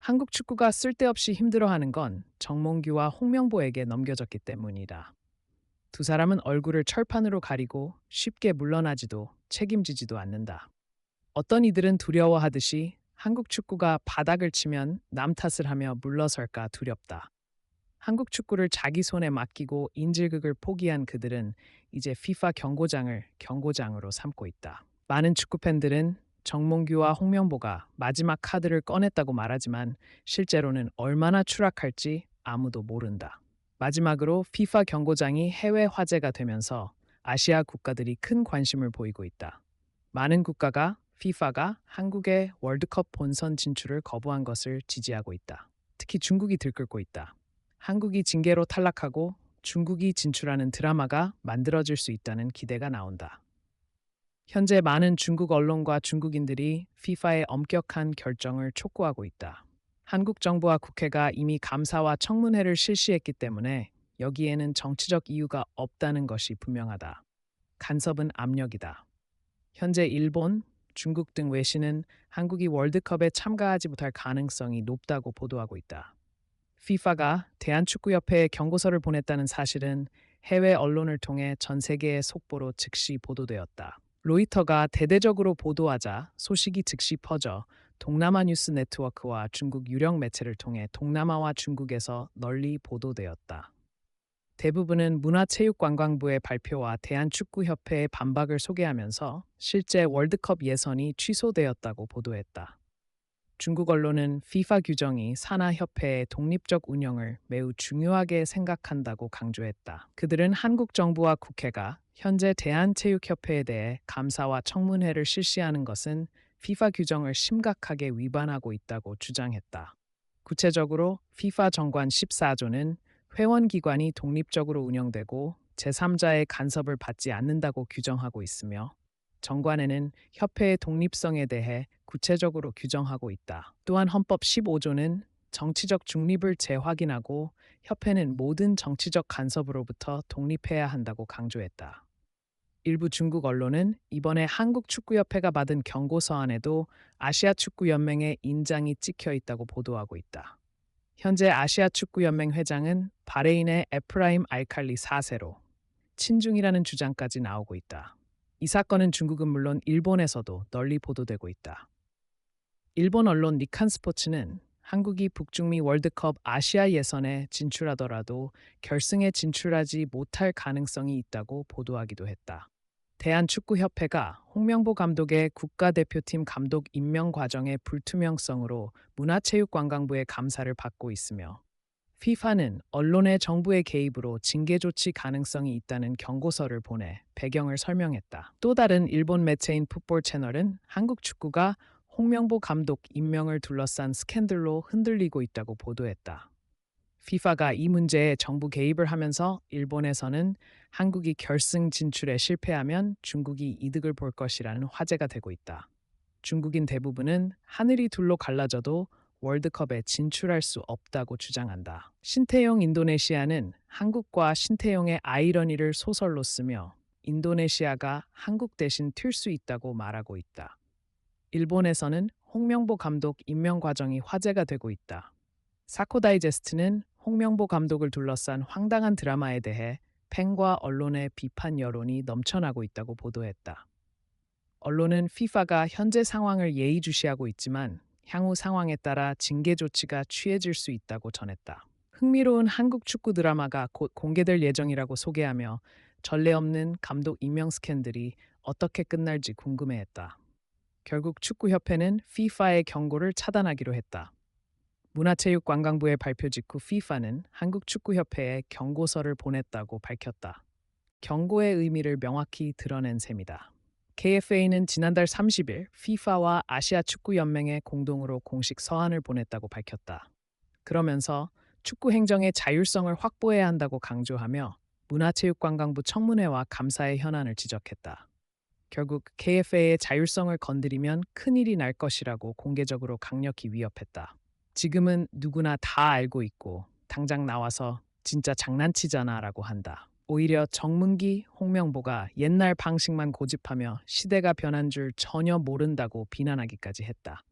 한국 축구가 쓸데없이 힘들어하는 건 정몽규와 홍명보에게 넘겨졌기 때문이다. 두 사람은 얼굴을 철판으로 가리고 쉽게 물러나지도 책임지지도 않는다. 어떤 이들은 두려워하듯이 한국 축구가 바닥을 치면 남 탓을 하며 물러설까 두렵다. 한국 축구를 자기 손에 맡기고 인질극을 포기한 그들은 이제 FIFA 경고장을 경고장으로 삼고 있다. 많은 축구 팬들은 정몽규와 홍명보가 마지막 카드를 꺼냈다고 말하지만 실제로는 얼마나 추락할지 아무도 모른다. 마지막으로 FIFA 경고장이 해외 화제가 되면서 아시아 국가들이 큰 관심을 보이고 있다. 많은 국가가 FIFA가 한국의 월드컵 본선 진출을 거부한 것을 지지하고 있다. 특히 중국이 들끓고 있다. 한국이 징계로 탈락하고 중국이 진출하는 드라마가 만들어질 수 있다는 기대가 나온다. 현재 많은 중국 언론과 중국인들이 FIFA의 엄격한 결정을 촉구하고 있다. 한국 정부와 국회가 이미 감사와 청문회를 실시했기 때문에 여기에는 정치적 이유가 없다는 것이 분명하다. 간섭은 압력이다. 현재 일본, 중국 등 외신은 한국이 월드컵에 참가하지 못할 가능성이 높다고 보도하고 있다. FIFA가 대한축구협회에 경고서를 보냈다는 사실은 해외 언론을 통해 전 세계의 속보로 즉시 보도되었다. 로이터가 대대적으로 보도하자 소식이 즉시 퍼져 동남아 뉴스 네트워크와 중국 유력 매체를 통해 동남아와 중국에서 널리 보도되었다. 대부분은 문화체육관광부의 발표와 대한축구협회의 반박을 소개하면서 실제 월드컵 예선이 취소되었다고 보도했다. 중국 언론은 FIFA 규정이 산하협회의 독립적 운영을 매우 중요하게 생각한다고 강조했다. 그들은 한국 정부와 국회가 현재 대한체육협회에 대해 감사와 청문회를 실시하는 것은 FIFA 규정을 심각하게 위반하고 있다고 주장했다. 구체적으로 FIFA 정관 14조는 회원기관이 독립적으로 운영되고 제3자의 간섭을 받지 않는다고 규정하고 있으며 정관에는 협회의 독립성에 대해 구체적으로 규정하고 있다. 또한 헌법 15조는 정치적 중립을 재확인하고 협회는 모든 정치적 간섭으로부터 독립해야 한다고 강조했다. 일부 중국 언론은 이번에 한국축구협회가 받은 경고서안에도 아시아축구연맹의 인장이 찍혀 있다고 보도하고 있다. 현재 아시아축구연맹 회장은 바레인의 에프라임 알칼리 4세로 친중이라는 주장까지 나오고 있다. 이 사건은 중국은 물론 일본에서도 널리 보도되고 있다. 일본 언론 니칸 스포츠는 한국이 북중미 월드컵 아시아 예선에 진출하더라도 결승에 진출하지 못할 가능성이 있다고 보도하기도 했다. 대한축구협회가 홍명보 감독의 국가대표팀 감독 임명 과정의 불투명성으로 문화체육관광부의 감사를 받고 있으며 FIFA는 언론의 정부의 개입으로 징계 조치 가능성이 있다는 경고서를 보내 배경을 설명했다. 또 다른 일본 매체인 풋볼 채널은 한국 축구가 홍명보 감독 임명을 둘러싼 스캔들로 흔들리고 있다고 보도했다. FIFA가 이 문제에 정부 개입을 하면서 일본에서는 한국이 결승 진출에 실패하면 중국이 이득을 볼 것이라는 화제가 되고 있다. 중국인 대부분은 하늘이 둘로 갈라져도 월드컵에 진출할 수 없다고 주장한다. 신태용 인도네시아는 한국과 신태용의 아이러니를 소설로 쓰며 인도네시아가 한국 대신 튈 수 있다고 말하고 있다. 일본에서는 홍명보 감독 임명 과정이 화제가 되고 있다. 사코 다이제스트는 홍명보 감독을 둘러싼 황당한 드라마에 대해 팬과 언론의 비판 여론이 넘쳐나고 있다고 보도했다. 언론은 FIFA가 현재 상황을 예의주시하고 있지만 향후 상황에 따라 징계 조치가 취해질 수 있다고 전했다. 흥미로운 한국 축구 드라마가 곧 공개될 예정이라고 소개하며 전례 없는 감독 임명 스캔들이 어떻게 끝날지 궁금해했다. 결국 축구협회는 FIFA의 경고를 차단하기로 했다. 문화체육관광부의 발표 직후 FIFA는 한국축구협회에 경고서를 보냈다고 밝혔다. 경고의 의미를 명확히 드러낸 셈이다. KFA는 지난달 30일 FIFA와 아시아축구연맹에 공동으로 공식 서한을 보냈다고 밝혔다. 그러면서 축구 행정의 자율성을 확보해야 한다고 강조하며 문화체육관광부 청문회와 감사의 현안을 지적했다. 결국 KFA의 자율성을 건드리면 큰일이 날 것이라고 공개적으로 강력히 위협했다. 지금은 누구나 다 알고 있고 당장 나와서 진짜 장난치잖아 라고 한다. 오히려 정문기, 홍명보가 옛날 방식만 고집하며 시대가 변한 줄 전혀 모른다고 비난하기까지 했다.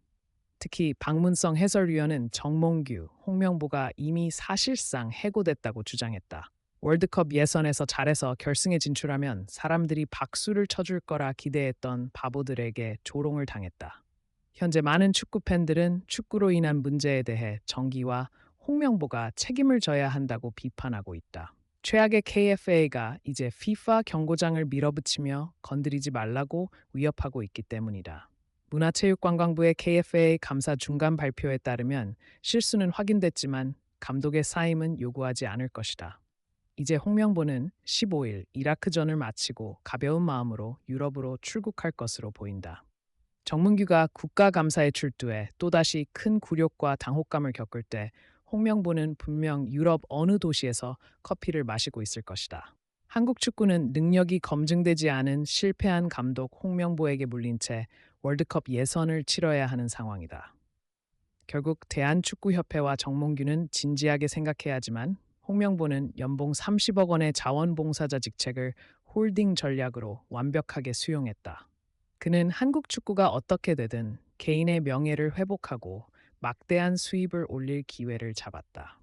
특히 박문성 해설위원은 정몽규, 홍명보가 이미 사실상 해고됐다고 주장했다. 월드컵 예선에서 잘해서 결승에 진출하면 사람들이 박수를 쳐줄 거라 기대했던 바보들에게 조롱을 당했다. 현재 많은 축구 팬들은 축구로 인한 문제에 대해 정기와 홍명보가 책임을 져야 한다고 비판하고 있다. 최악의 KFA가 이제 FIFA 경고장을 밀어붙이며 건드리지 말라고 위협하고 있기 때문이다. 문화체육관광부의 KFA 감사 중간 발표에 따르면 실수는 확인됐지만 감독의 사임은 요구하지 않을 것이다. 이제 홍명보는 15일 이라크전을 마치고 가벼운 마음으로 유럽으로 출국할 것으로 보인다. 정문규가 국가감사에 출두해 또다시 큰 굴욕과 당혹감을 겪을 때 홍명보는 분명 유럽 어느 도시에서 커피를 마시고 있을 것이다. 한국 축구는 능력이 검증되지 않은 실패한 감독 홍명보에게 물린 채 월드컵 예선을 치러야 하는 상황이다. 결국 대한축구협회와 정몽규는 진지하게 생각해야 하지만 홍명보는 연봉 30억 원의 자원봉사자 직책을 홀딩 전략으로 완벽하게 수용했다. 그는 한국 축구가 어떻게 되든 개인의 명예를 회복하고 막대한 수입을 올릴 기회를 잡았다.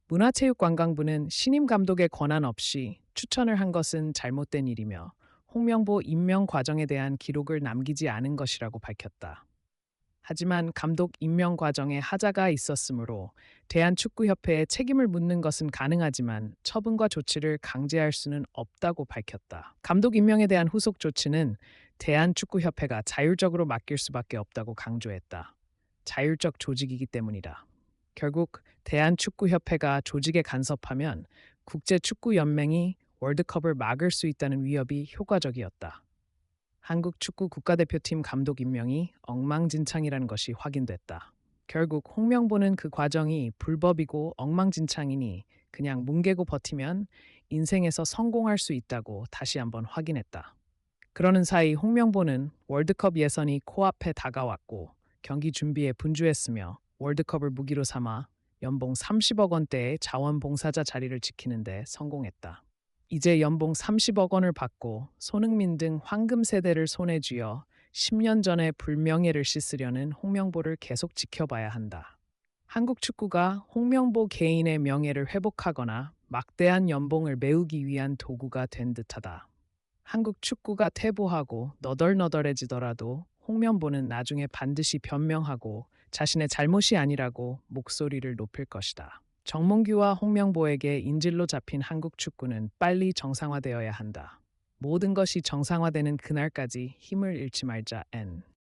문화체육관광부는 신임 감독의 권한 없이 추천을 한 것은 잘못된 일이며 홍명보 임명 과정에 대한 기록을 남기지 않은 것이라고 밝혔다. 하지만 감독 임명 과정에 하자가 있었으므로 대한축구협회에 책임을 묻는 것은 가능하지만 처분과 조치를 강제할 수는 없다고 밝혔다. 감독 임명에 대한 후속 조치는 대한축구협회가 자율적으로 맡길 수밖에 없다고 강조했다. 자율적 조직이기 때문이다. 결국 대한축구협회가 조직에 간섭하면 국제축구연맹이 월드컵을 막을 수 있다는 위협이 효과적이었다. 한국 축구 국가대표팀 감독 임명이 엉망진창이라는 것이 확인됐다. 결국 홍명보는 그 과정이 불법이고 엉망진창이니 그냥 뭉개고 버티면 인생에서 성공할 수 있다고 다시 한번 확인했다. 그러는 사이 홍명보는 월드컵 예선이 코앞에 다가왔고 경기 준비에 분주했으며 월드컵을 무기로 삼아 연봉 30억 원대의 자원봉사자 자리를 지키는 데 성공했다. 이제 연봉 30억 원을 받고 손흥민 등 황금 세대를 손에 쥐어 10년 전의 불명예를 씻으려는 홍명보를 계속 지켜봐야 한다. 한국 축구가 홍명보 개인의 명예를 회복하거나 막대한 연봉을 메우기 위한 도구가 된 듯하다. 한국 축구가 퇴보하고 너덜너덜해지더라도 홍명보는 나중에 반드시 변명하고 자신의 잘못이 아니라고 목소리를 높일 것이다. 정몽규와 홍명보에게 인질로 잡힌 한국 축구는 빨리 정상화되어야 한다. 모든 것이 정상화되는 그날까지 힘을 잃지 말자. N.